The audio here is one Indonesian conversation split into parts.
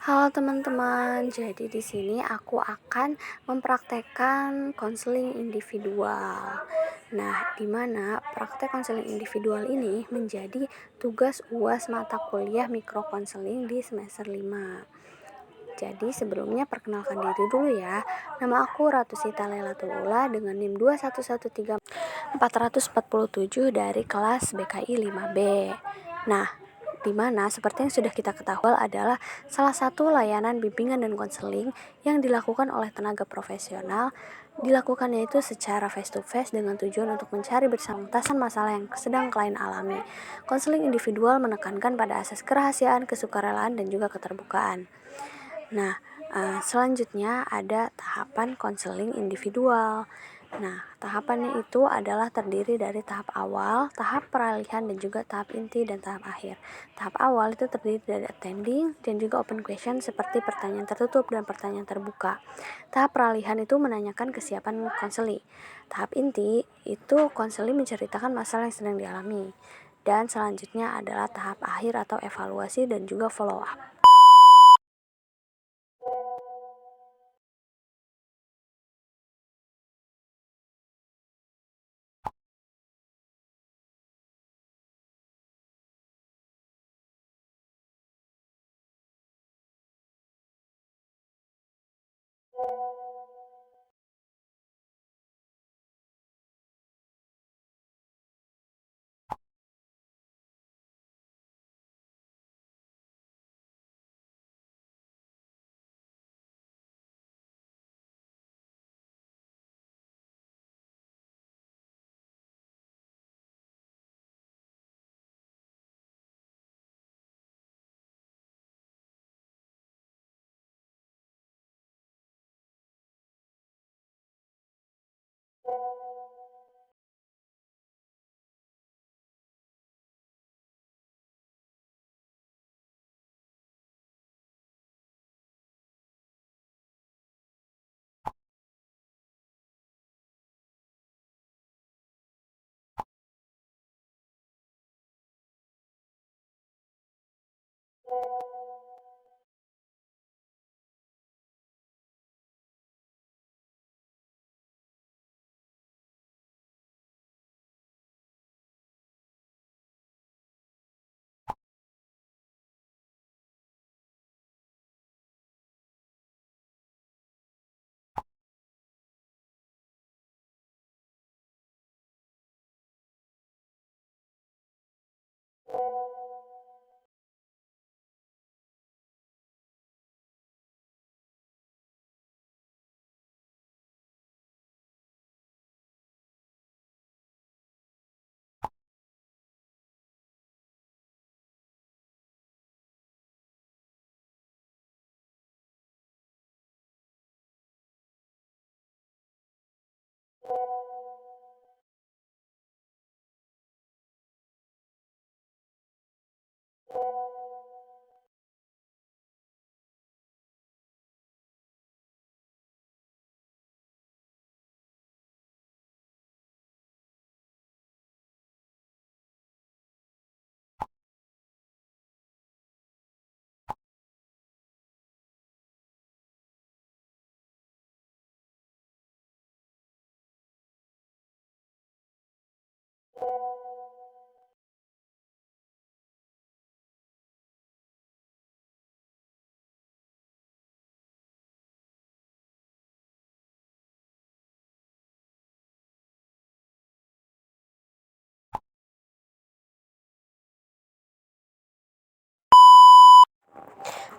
Halo teman-teman, jadi di sini aku akan mempraktekkan konseling individual. Nah, di mana praktek konseling individual ini menjadi tugas UAS mata kuliah mikrokonseling di semester 5. Jadi sebelumnya perkenalkan diri dulu ya. Nama aku Ratu Sita Lailatul Ula dengan NIM 2113447 dari kelas BKI 5B. Nah, di mana seperti yang sudah kita ketahui adalah salah satu layanan bimbingan dan konseling yang dilakukan oleh tenaga profesional. Dilakukannya itu secara face to face dengan tujuan untuk mencari bersama masalah yang sedang klien alami. Konseling individual menekankan pada asas kerahasiaan, kesukarelaan, dan juga keterbukaan. Nah, selanjutnya ada tahapan konseling individual. Nah, tahapannya itu adalah terdiri dari tahap awal, tahap peralihan, dan juga tahap inti dan tahap akhir. Tahap awal itu terdiri dari attending dan juga open question seperti pertanyaan tertutup dan pertanyaan terbuka. Tahap peralihan itu menanyakan kesiapan konseli. Tahap inti itu konseli menceritakan masalah yang sedang dialami. Dan selanjutnya adalah tahap akhir atau evaluasi dan juga follow up.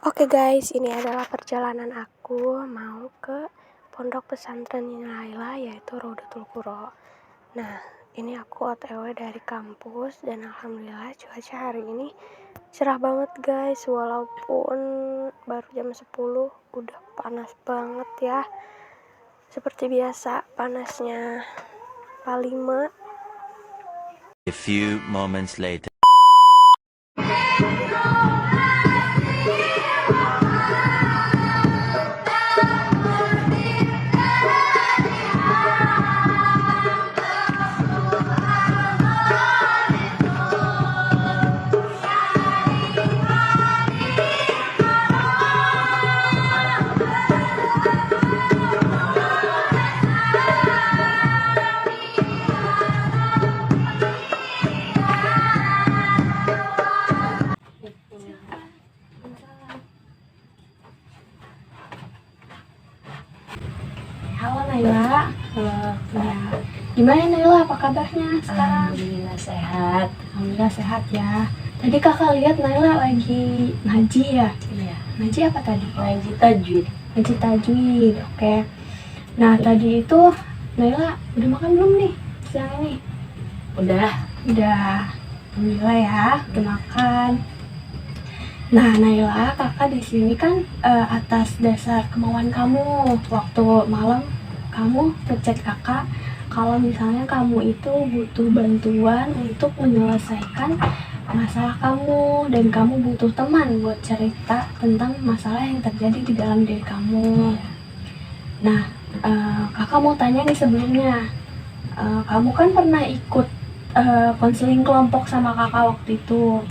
Oke guys, ini adalah perjalanan aku mau ke pondok pesantren Laila yaitu Raudatul Qura. Nah, ini aku OTW dari kampus dan alhamdulillah cuaca hari ini cerah banget guys, walaupun baru jam 10 udah panas banget ya. Seperti biasa panasnya Palima. A few moments later. Gimana Naila, apa kabarnya sekarang? Alhamdulillah sehat. Alhamdulillah sehat ya. Tadi kakak lihat Naila lagi ngaji ya? Iya. Ngaji apa tadi? Ngaji tajwid. Ngaji tajwid, oke. Nah tadi itu Naila udah makan belum nih siang ini? Udah. Udah. Alhamdulillah ya, udah makan. Nah Naila, kakak di sini kan atas dasar kemauan kamu waktu malam kamu ngechat kakak kalau misalnya kamu itu butuh bantuan untuk menyelesaikan masalah kamu dan kamu butuh teman buat cerita tentang masalah yang terjadi di dalam diri kamu. Nah, kakak mau tanya nih sebelumnya, kamu kan pernah ikut konseling kelompok sama kakak waktu itu.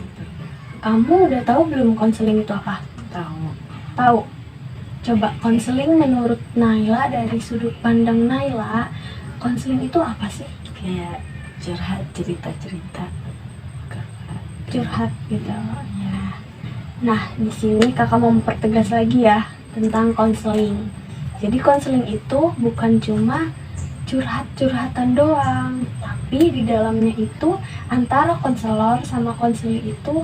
Kamu udah tahu belum konseling itu apa? Tahu. Tahu. Coba konseling menurut Naila dari sudut pandang Naila, konseling itu apa sih? Kayak curhat, cerita-cerita. Curhat gitu ya. Nah, di sini kakak mau mempertegas lagi ya tentang konseling. Jadi konseling itu bukan cuma curhat-curhatan doang, tapi di dalamnya itu antara konselor sama konseling itu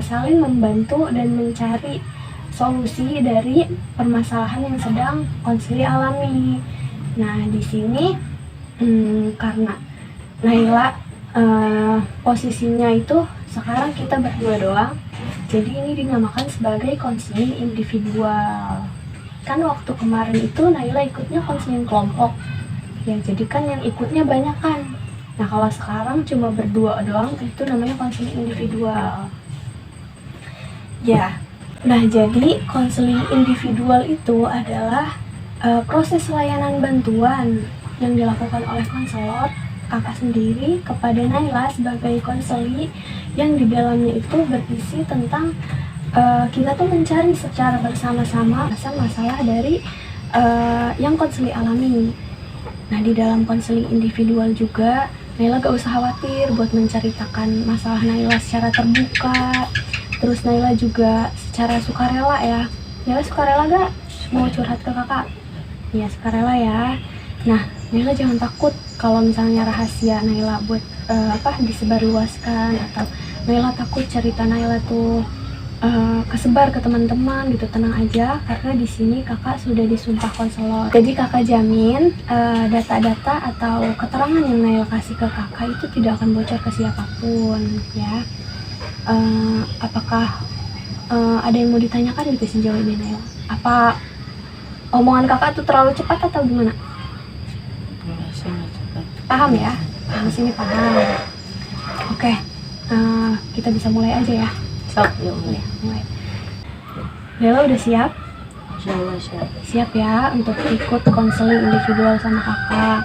saling membantu dan mencari solusi dari permasalahan yang sedang konseli alami. Nah, di sini karena Naila posisinya itu sekarang kita berdua doang, jadi ini dinamakan sebagai konseling individual. Kan waktu kemarin itu Naila ikutnya konseling kelompok ya, jadi kan yang ikutnya banyak kan. Nah kalau sekarang cuma berdua doang, itu namanya konseling individual ya. Nah jadi konseling individual itu adalah proses layanan bantuan yang dilakukan oleh konselor kakak sendiri kepada Naila sebagai konseli, yang di dalamnya itu berisi tentang kita tuh mencari secara bersama-sama masalah dari yang konseli alami. Nah di dalam konseling individual juga Naila gak usah khawatir buat menceritakan masalah Naila secara terbuka. Terus Naila juga secara sukarela ya. Naila sukarela gak mau curhat ke kakak? Ya sukarela ya. Nah Naila jangan takut kalau misalnya rahasia Naila buat disebarluaskan, atau Naila takut cerita Naila tuh kesebar ke teman-teman gitu. Tenang aja, karena di sini kakak sudah disumpah konselor. Jadi kakak jamin data-data atau keterangan yang Naila kasih ke kakak itu tidak akan bocor ke siapapun ya. Apakah ada yang mau ditanyakan gitu sejauh ini Naila? Apa omongan kakak tuh terlalu cepat atau gimana? Paham ya? Di sini paham. Oke, kita bisa mulai aja ya. Sok, yuk mulai. Naila udah siap? Insyaallah siap. Siap ya untuk ikut konseling individual sama kakak.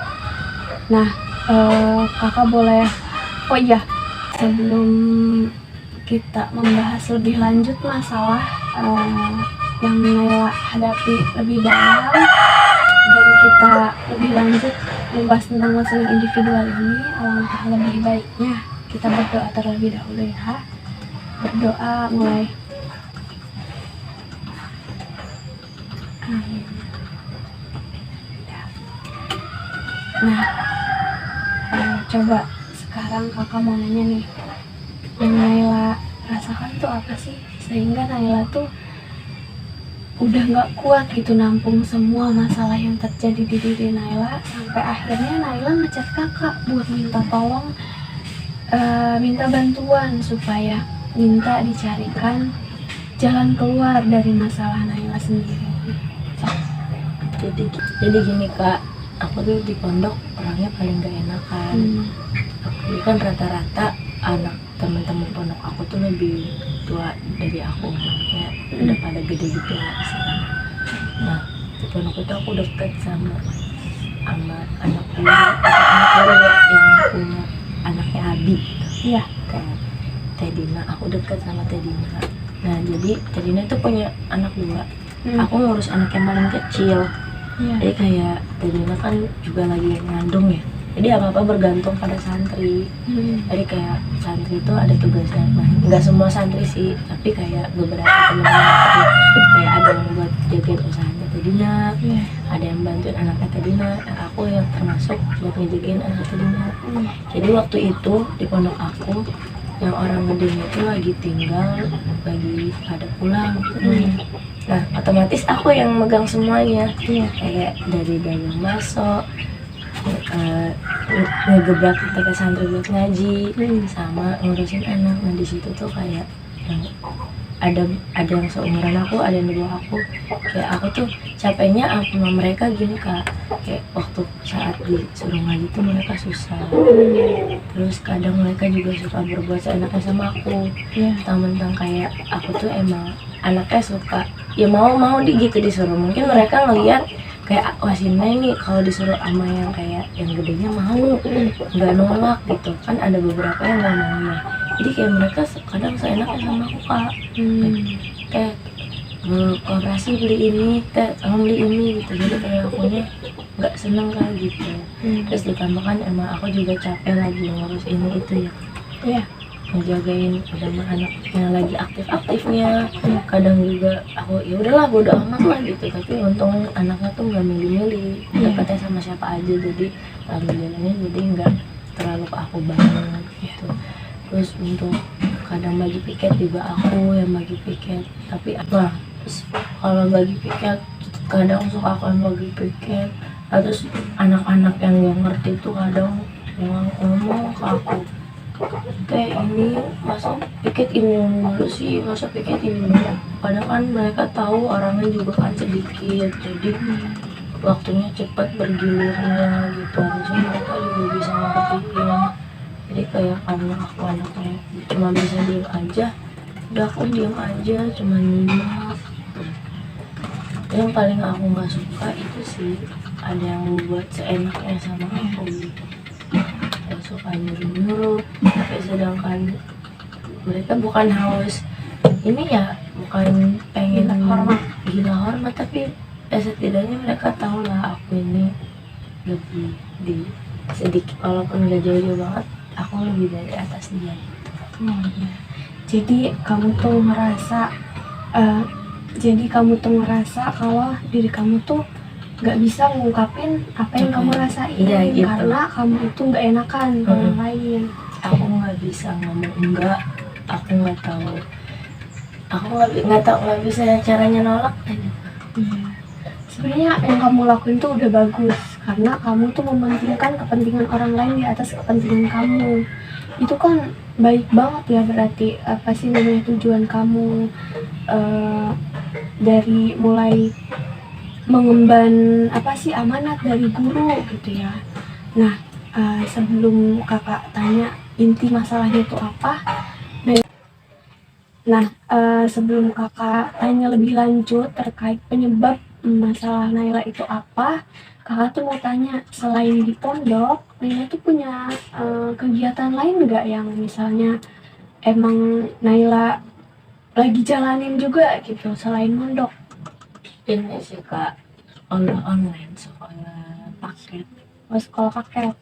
Nah, kakak boleh, oh iya, sebelum kita membahas lebih lanjut masalah yang Naila hadapi lebih dalam, dan kita lebih lanjut membahas tentang konseling individual ini, alangkah lebih baiknya kita berdoa terlebih dahulu ya. Berdoa mulai. Amin. Nah, coba sekarang kakak mau nanya nih, yang Naila rasakan tuh apa sih sehingga Naila tuh udah nggak kuat gitu nampung semua masalah yang terjadi di diri Naila, sampai akhirnya Naila ngechat kakak buat minta tolong, minta bantuan supaya minta dicarikan jalan keluar dari masalah Naila sendiri. Jadi gini kak, aku tuh di pondok orangnya paling gak enakan. Jadi kan rata-rata anak teman-teman pondok aku tuh lebih tua dari aku, ya udah pada gede gitu lah misalnya. Nah di pondok itu aku deket sama anak guru yang punya anaknya Abi gitu. Iya. Kayak Teh Dina, aku deket sama Teh Dina. Nah jadi Teh Dina itu punya anak dua. Aku ngurus anak yang paling kecil. Jadi kayak Teh Dina kan juga lagi ngandung ya, jadi apa-apa bergantung pada santri. Jadi kayak santri itu ada tugasnya, nah nggak semua santri sih, tapi kayak beberapa teman-teman kayak ada yang buat jagain usahanya Teh Dina, Iya. ada yang bantuin anaknya Dina, aku yang termasuk buat ngejagain anaknya Dina. Jadi waktu itu di pondok aku yang orang gedenya itu lagi tinggal, lagi pada pulang. Nah otomatis aku yang megang semuanya, kayak dari dagang bakso, ngegebrak TK santri buat ngaji, sama ngurusin anak. Nah di situ tuh kayak yang ada yang seumuran aku, ada yang di bawah aku. Kayak aku tuh capeknya sama mereka gini Kak, kayak waktu saat disuruh ngaji tuh mereka susah. Terus kadang mereka juga suka berbuat seenaknya sama aku. Mentang-mentang kayak aku tuh emang anaknya suka ya mau gitu disuruh. Mungkin mereka ngeliat kayak Wasina ini kalau disuruh sama yang kayak yang gedenya mau, nggak nolak gitu kan. Ada beberapa yang nggak mau ya, jadi kayak mereka kadang seenaknya sama aku Kak. Kayak koperasi beli ini, kamu beli ini gitu. Jadi kayak akunya nggak seneng kayak gitu. Terus ditambahkan emang aku juga capek lagi ngurus ini itu ya, ngejagain udah anak yang lagi aktif-aktifnya. Kadang juga aku ya udahlah bodo amat lah gitu, tapi untung anaknya tuh nggak milih-milih dekatnya sama siapa aja, jadi alhamdulillahnya jadi nggak terlalu ke aku banget gitu. Terus untuk kadang bagi piket juga aku yang bagi piket, tapi kalau bagi piket kadang suka aku yang bagi piket. Terus anak-anak yang gak ngerti tuh kadang ngomong ke aku, kayak ini masa piket ini dulu sih, masa piket ini dulu. Padahal kan mereka tahu orangnya juga kan sedikit, jadi waktunya cepat bergilirnya gitu. Harusnya mereka juga bisa ngertiin. Jadi kayak karena aku anaknya cuma bisa diem aja, udah aku diem aja cuma nyimak. Yang paling aku nggak suka itu sih ada yang buat seenaknya sama aku gitu, yang suka nyuruh-nyuruh, tapi sedangkan mereka bukan haus ini ya, bukan pengen gila hormat, tapi ya setidaknya mereka tahu lah aku ini lebih di sedikit, walaupun gak jauh-jauh banget, aku lebih dari atas dia gitu. Jadi kamu tuh ngerasa kalau diri kamu tuh nggak bisa ngungkapin apa yang kamu rasain, gitu. Karena kamu itu nggak enakan ke orang lain. Aku nggak bisa ngomong enggak, aku nggak tahu, aku nggak bisa caranya nolak aja. Sebenarnya yang kamu lakuin tuh udah bagus, karena kamu tuh mementingkan kepentingan orang lain di atas kepentingan kamu. Itu kan baik banget ya, berarti apa sih namanya tujuan kamu dari mulai mengemban apa sih amanat dari guru gitu ya. Nah sebelum kakak tanya inti masalahnya itu apa, sebelum kakak tanya lebih lanjut terkait penyebab masalah Naila itu apa, kakak tuh mau tanya, selain di pondok, Naila tuh punya kegiatan lain nggak yang misalnya emang Naila lagi jalanin juga gitu selain pondok? Ini sih Kak, online sekolah paket. Sekolah paket.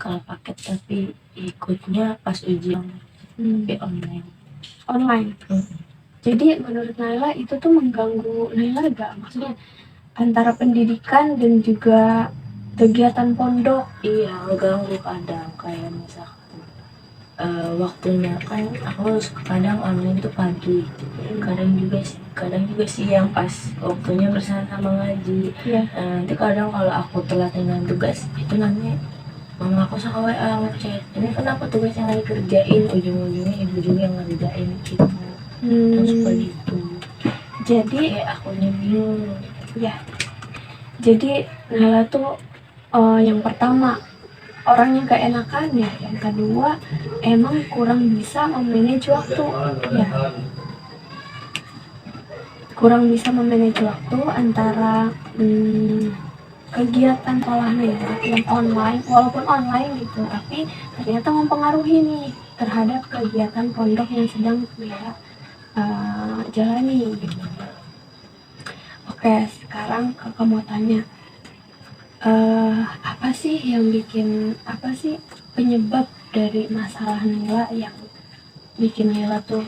Kalau paket tapi ikutnya pas ujian, tapi online. Jadi menurut Naila itu tuh mengganggu Naila gak? Maksudnya antara pendidikan dan juga kegiatan pondok. Iya, mengganggu kadang, kayak misalkan waktunya kan aku kadang online tuh pagi, kadang juga siang pas waktunya bersama ngaji. Nanti kadang kalau aku telat dengan tugas itu nanti mama aku suka WA ngechat, ini kenapa tugasnya nggak dikerjain, ujung-ujungnya ibu juga yang ngerjain gitu. Terus begitu, Jadi aku bingung ya, jadi Naila tuh yang pertama orangnya gak enakan ya, yang kedua emang kurang bisa memanage waktu ya, kurang bisa memanage waktu antara kegiatan sekolah Naila yang online, walaupun online gitu, tapi ternyata mempengaruhi nih terhadap kegiatan pondok yang sedang Naila jalani gitu. Oke, sekarang kakak mau tanya, apa sih penyebab dari masalah Naila yang bikin Naila tuh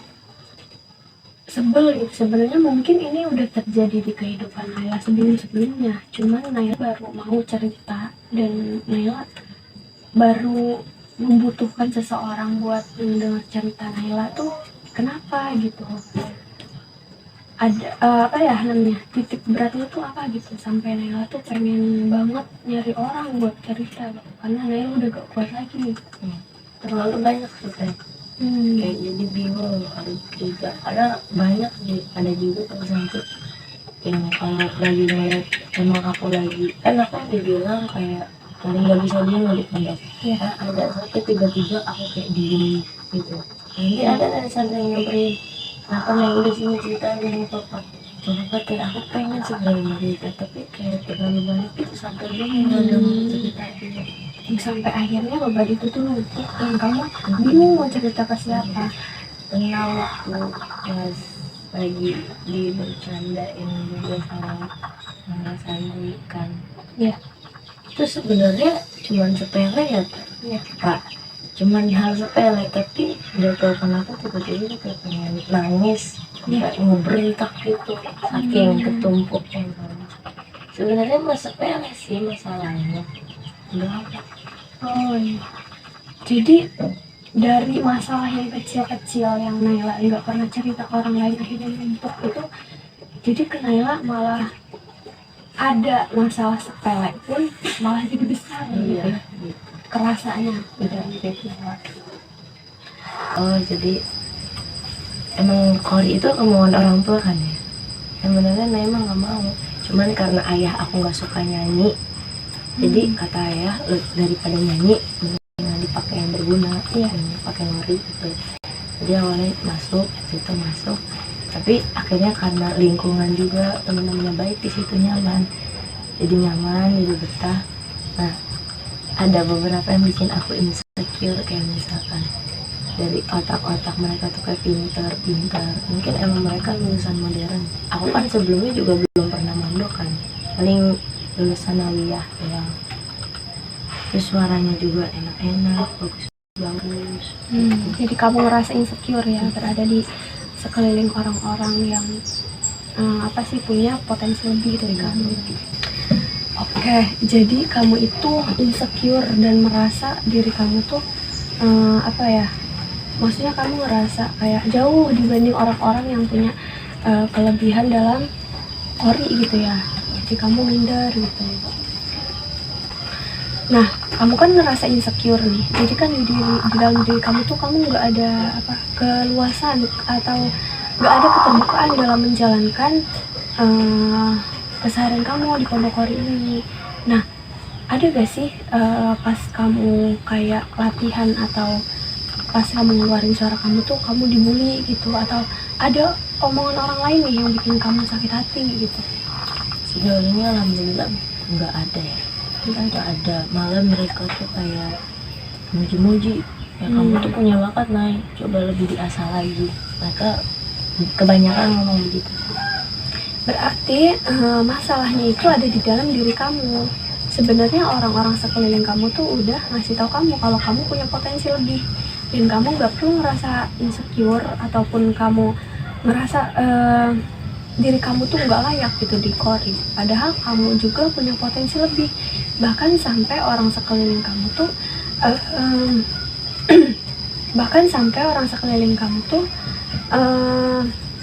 sebel gitu. Sebenarnya mungkin ini udah terjadi di kehidupan Naila sebelumnya, cuman Naila baru mau cerita dan Naila baru membutuhkan seseorang buat mendengar cerita Naila tuh kenapa gitu. Ada apa ya namanya, titik beratnya tuh apa gitu sampai Naila tuh pengen banget nyari orang buat cerita gitu, karena Naila udah gak kuat lagi nih. Terlalu banyak sih kayak jadi bingung harus cerita, karena banyak sih. Ada juga teman satu yang kalau lagi ngeliat emang aku lagi, kan aku dibilang kayak paling nggak bisa diem di pondok ya. Ada satu tiba-tiba aku kayak diem gitu, nanti ada satu yang nyamperin, kenapa yang udah sini cerita sama papa. Papa kayak aku pengen sebenarnya cerita, tapi kayak terlalu banyak itu sampai dia nggak ada mau cerita gitu. Sampai akhirnya beban itu tuh numpuk dan kamu bingung mau cerita ke siapa. Pernah waktu pas lagi dibercandain juga sama Sandi kan Iya. itu sebenarnya cuman sepele ya Kak, cuman hal sepele, tapi udah tau kenapa tiba-tiba kita pengen nangis kayak ngeberintak gitu saking ketumpuknya kan. Sebenarnya mas sepele sih masalahnya, udah apa. Oh iya. Jadi dari masalah yang kecil-kecil yang Naila nggak pernah cerita ke orang lain akhirnya numpuk itu, jadi ke Naila malah ada masalah sepele pun malah jadi besar gitu ya. Kerasanya dari Naila. Oh jadi emang Kori itu kemauan orang tua kan ya? Sebenarnya Nah emang nggak mau, cuman karena ayah aku nggak suka nyanyi, jadi kata ayah daripada nyanyi mendingan dipakai yang berguna, pakai Nori gitu. Jadi awalnya masuk, situ masuk, tapi akhirnya karena lingkungan juga teman-temannya baik di situ nyaman, jadi betah. Nah ada beberapa yang bikin aku insecure, kayak misalkan dari otak-otak mereka tuh kayak pintar, mungkin emang mereka lulusan modern. Aku kan sebelumnya juga belum pernah mondok kan, paling lulusan aliyah ya. Terus suaranya juga enak-enak, bagus. Jadi kamu ngerasa insecure ya berada di sekeliling orang-orang yang apa sih punya potensi lebih dari kamu. Oke, jadi kamu itu insecure dan merasa diri kamu tuh apa ya? Maksudnya kamu ngerasa kayak jauh dibanding orang-orang yang punya kelebihan dalam Kori gitu ya. Jadi kamu minder gitu. Nah, kamu kan ngerasa insecure nih. Jadi kan di dalam diri kamu tuh kamu nggak ada apa keluasan atau nggak ada keterbukaan dalam menjalankan keseharian kamu di Pondok Kori ini. Nah, ada gak sih pas kamu kayak latihan atau pas kamu ngeluarin suara kamu tuh kamu dibully gitu, atau ada omongan orang lain nih yang bikin kamu sakit hati gitu? Sejauhnya alhamdulillah nggak ada ya, nggak ada. Malah mereka tuh kayak muji-muji, ya kamu tuh punya bakat Nay, coba lebih diasah lagi. Mereka kebanyakan ngomong begitu. Berarti masalahnya itu ada di dalam diri kamu. Sebenarnya orang-orang sekeliling kamu tuh udah ngasih tahu kamu kalau kamu punya potensi lebih, dan kamu gak perlu ngerasa insecure ataupun kamu ngerasa diri kamu tuh gak layak gitu di Kori. Padahal kamu juga punya potensi lebih. Bahkan sampai orang sekeliling kamu tuh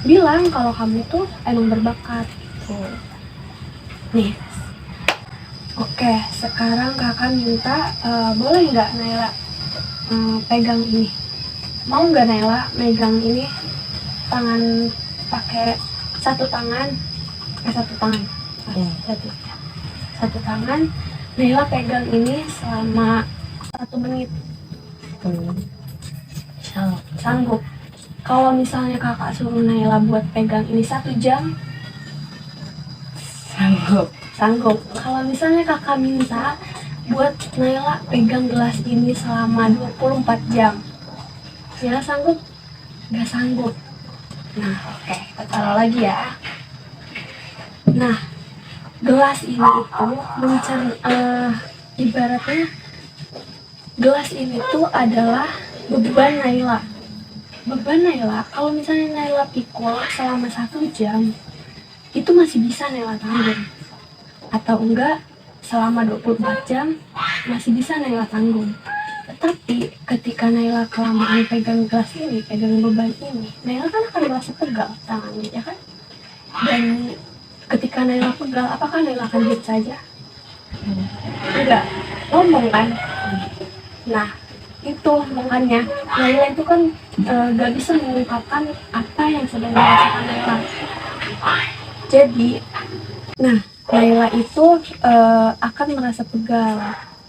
bilang kalau kamu tuh emang berbakat tuh. Nih, oke, sekarang kakak minta boleh nggak Naila pegang ini? Mau nggak Naila megang ini tangan pakai satu tangan? Satu tangan. Naila pegang ini selama 1 menit. Sanggup? Kalau misalnya kakak suruh Naila buat pegang ini 1 jam, sanggup. Kalau misalnya kakak minta buat Naila pegang gelas ini selama 24 jam, Naila sanggup? Gak sanggup. Nah, oke, kita taruh lagi ya. Nah, gelas ini itu ibaratnya gelas ini tuh adalah beban Naila. beban Naila, kalau misalnya Naila pikul selama 1 jam, itu masih bisa Naila tanggung. Atau enggak, selama 24 jam, masih bisa Naila tanggung. Tetapi ketika Naila kelamaan pegang gelas ini, pegang beban ini, Naila kan akan merasa pegal tangannya, ya kan? Dan ketika Naila pegal, apakah Naila akan diam saja? Enggak, ngomong kan? Nah, itu makanya Naila itu kan gak bisa mengungkapkan apa yang sedang dirasakan Naila. Jadi, nah Naila itu akan merasa pegal.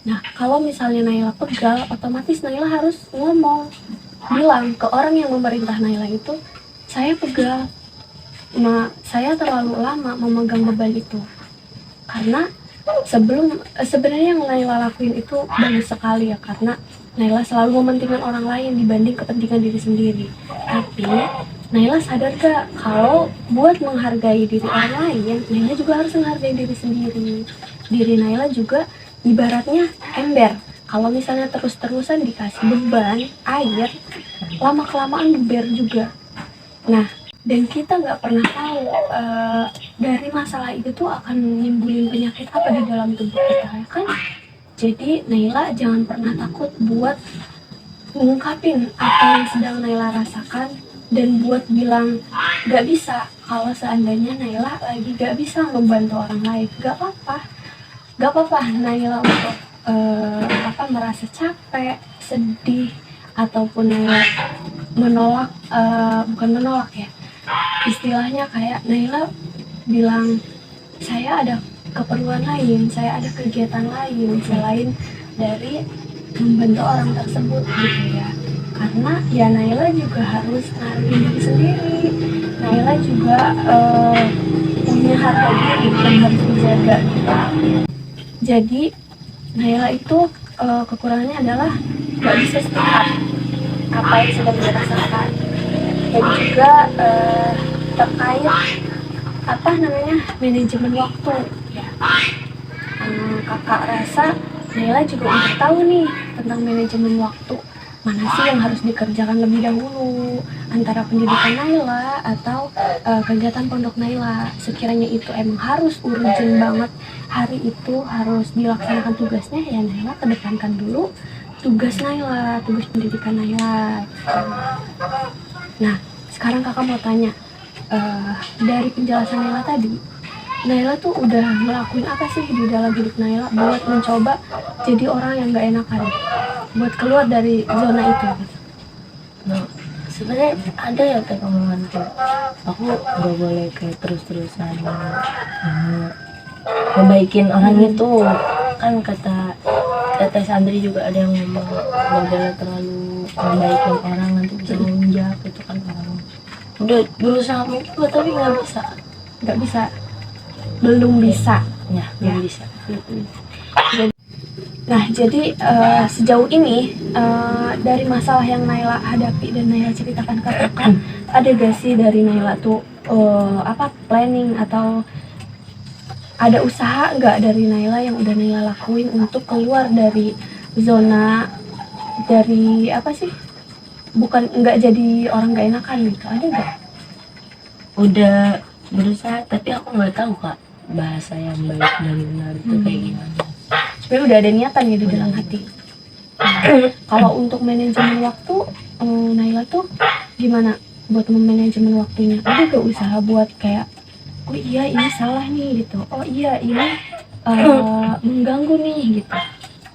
Nah, kalau misalnya Naila pegal, otomatis Naila harus ngomong, bilang ke orang yang memerintah Naila itu, saya pegal, saya terlalu lama memegang beban itu. Karena sebenarnya yang Naila lakuin itu bagus sekali ya, karena Naila selalu mementingkan orang lain dibanding kepentingan diri sendiri. Tapi Naila sadar gak kalau buat menghargai diri orang lain, Naila juga harus menghargai diri sendiri. Diri Naila juga ibaratnya ember. Kalau misalnya terus-terusan dikasih beban air, lama-kelamaan buber juga. Nah, dan kita nggak pernah tahu dari masalah itu tuh akan menimbulin penyakit apa di dalam tubuh kita, ya kan? Jadi Naila jangan pernah takut buat mengungkapin apa yang sedang Naila rasakan, dan buat bilang nggak bisa kalau seandainya Naila lagi nggak bisa membantu orang lain. Nggak apa-apa Naila untuk merasa capek, sedih, ataupun Naila menolak, bukan menolak ya, istilahnya kayak Naila bilang saya ada keperluan lain, saya ada kegiatan lain selain dari membantu orang tersebut gitu ya. Karena ya Naila juga harus menghargai diri sendiri, Naila juga punya harga diri yang harus dijaga gitu. Jadi Naila itu kekurangannya adalah gak bisa speak up apa yang sedang dirasakan. Dan juga terkait manajemen waktu ya. Kakak rasa Naila juga udah tahu nih tentang manajemen waktu, mana sih yang harus dikerjakan lebih dahulu antara pendidikan Naila atau kegiatan pondok Naila. Sekiranya itu emang harus urgent banget, hari itu harus dilaksanakan tugasnya, ya Naila kedepankan dulu tugas Naila, tugas pendidikan Naila. Nah, sekarang kakak mau tanya, dari penjelasan Naila tadi, Naila tuh udah ngelakuin apa sih di dalam hidup Naila buat mencoba jadi orang yang gak enakan, buat keluar dari zona itu gitu? Nah, sebenarnya ada ya kayak omongan kayak aku nggak boleh kayak terus-terusan membaikin orang itu kan, kata Teteh Sandri juga ada yang ngomong nggak boleh terlalu membaikin orang, nanti bisa menunjak itu kan. Orang udah berusaha mencoba tapi nggak bisa Belum bisa. belum bisa. Nah, jadi sejauh ini dari masalah yang Naila hadapi dan Naila ceritakan ke kakak, ada gak sih dari Naila tuh planning atau ada usaha nggak dari Naila yang udah Naila lakuin untuk keluar dari zona, dari bukan nggak jadi orang nggak enakan gitu, ada nggak? Udah berusaha tapi aku nggak tahu Kak bahasa yang baik dan benar itu kayak gimana. Sebenarnya udah ada niatan ya di dalam hati. Kalau untuk manajemen waktu, Naila tuh gimana buat memanajemen waktunya? Ada gak usaha buat kayak, oh iya ini salah nih gitu, oh iya ini mengganggu nih gitu?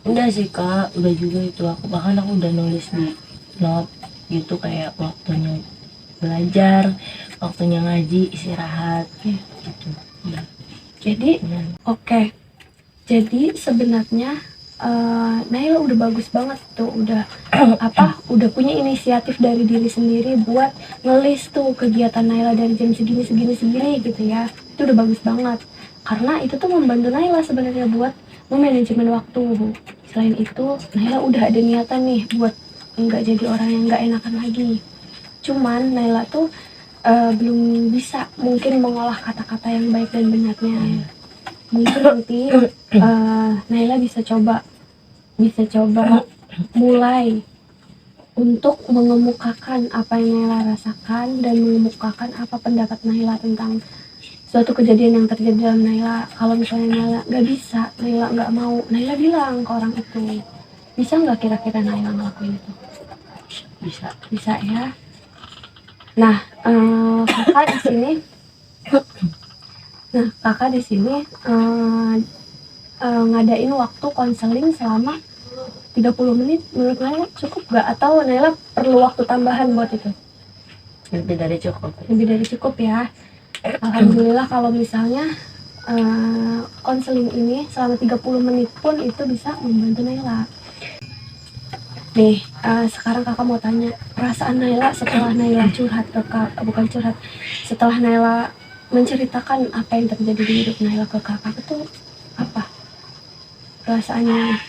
Udah sih Kak, udah juga itu aku, bahkan aku udah nulis di note gitu kayak waktunya belajar, waktunya ngaji, istirahat gitu. Jadi oke. Jadi sebenarnya Naila udah bagus banget tuh, udah udah punya inisiatif dari diri sendiri buat ngelis tuh kegiatan Naila dari jam segini gitu ya. Itu udah bagus banget, karena itu tuh membantu Naila sebenarnya buat memanajemen waktu. Selain itu Naila udah ada niatan nih buat nggak jadi orang yang nggak enakan lagi. Cuman Naila tuh belum bisa mungkin mengolah kata-kata yang baik dan benarnya. Mungkin nanti Naila bisa coba mulai untuk mengemukakan apa yang Naila rasakan dan mengemukakan apa pendapat Naila tentang suatu kejadian yang terjadi dalam Naila. Kalau misalnya Naila nggak bisa, Naila nggak mau, Naila bilang ke orang itu. Bisa nggak kira-kira Naila ngelakuin itu? Bisa ya. Nah, kakak di sini, ngadain waktu konseling selama 30 menit. Menurut Naila cukup nggak? Atau Naila perlu waktu tambahan buat itu? Lebih dari cukup. Lebih dari cukup ya. Alhamdulillah kalau misalnya konseling ini selama 30 menit pun itu bisa membantu Naila. Nih, sekarang kakak mau tanya, perasaan Naila setelah Naila curhat ke kakak, bukan curhat, setelah Naila menceritakan apa yang terjadi di hidup Naila ke kakak itu apa perasaannya?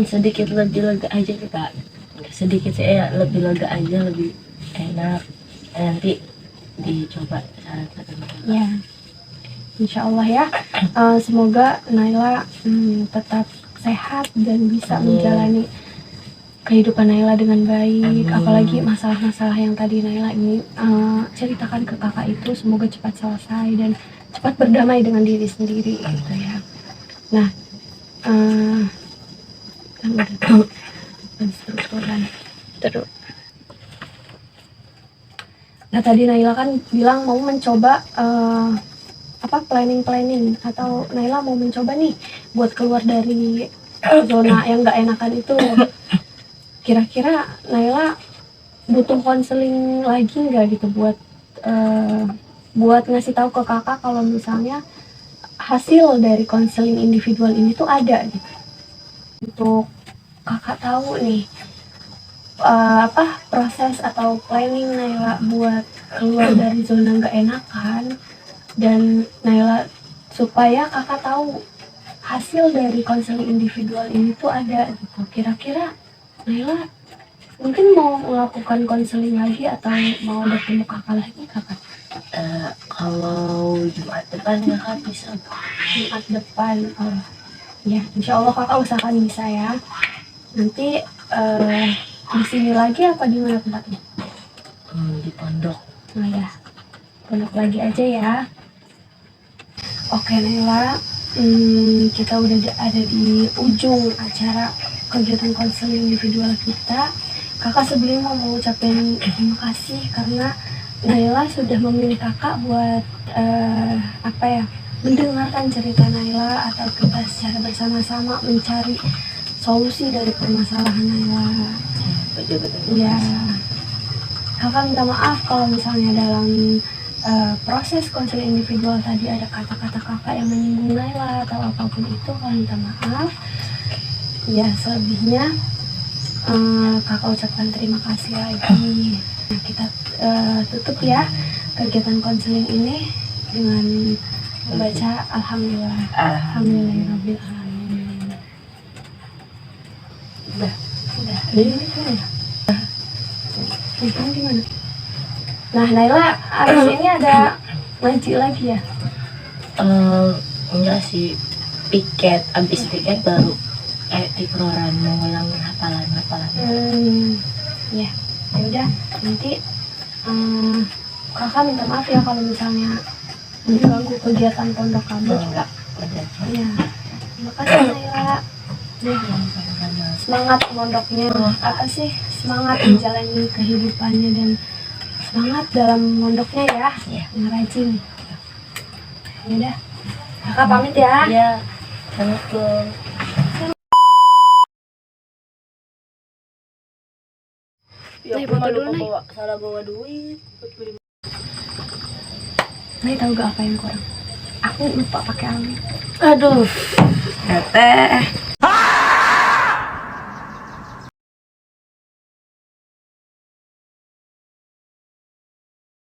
sedikit lebih lega aja kita, sedikit saya lebih lega aja, lebih enak. Nanti dicoba saran-saran Ya, insya Allah ya. Semoga Naila tetap sehat dan bisa menjalani kehidupan Naila dengan baik. Apalagi masalah-masalah yang tadi Naila ini ceritakan ke kakak itu semoga cepat selesai dan cepat berdamai dengan diri sendiri gitu ya. Nah, kan udah strukturan terus. Nah tadi Naila kan bilang mau mencoba planning atau Naila mau mencoba nih buat keluar dari zona yang nggak enakan itu. Kira-kira Naila butuh konseling lagi nggak gitu buat ngasih tahu ke kakak kalau misalnya hasil dari konseling individual ini tuh ada gitu, untuk kakak tahu nih proses atau planning Naila buat keluar dari zona nggak enakan, dan Naila supaya kakak tahu hasil dari konseling individual ini tuh ada gitu. Kira-kira Naila mungkin mau melakukan konseling lagi atau mau bertemu kakak lagi kakak? Kalau Jumat depan kakak bisa. Jumat depan, oh ya, insya Allah kakak usahakan bisa ya. Nanti di sini lagi apa di mana tempatnya? Di pondok. Oh ya, pondok lagi aja ya. Oke Naila, kita udah ada di ujung acara kegiatan konseling individual kita. Kakak sebelumnya mau ucapin terima kasih karena Naila sudah memilih kakak buat mendengarkan cerita Naila atau kita secara bersama-sama mencari solusi dari permasalahan Naila. Ya, kakak minta maaf kalau misalnya dalam proses konseling individual tadi ada kata-kata kakak yang menyinggung Naila atau apapun itu, kakak minta maaf. Ya, selebihnya kakak ucapkan terima kasih lagi. Nah, kita tutup ya kegiatan konseling ini dengan membaca Alhamdulillah. Alhamdulillahirabbil alamin. Udah. Ini gimana? Ini gimana? Nah, Naila abis ini ada ngaji lagi ya? Enggak sih, abis piket baru tikroran mau ngulangin hafalan. Ya udah, nanti kakak minta maaf ya kalau misalnya mengganggu kegiatan pondok kamu. Enggak, Ya, terima kasih Naila. Semangat pondoknya, semangat menjalani kehidupannya dan semangat dalam pondoknya ya, yang rajin. Ya udah, kakak pamit ya. Iya, assalamualaikum. Nih, foto dulu nih. Salah bawa duit. Nih, tahu gak apa yang kurang? Aku lupa pakai alis. Aduh, teteh.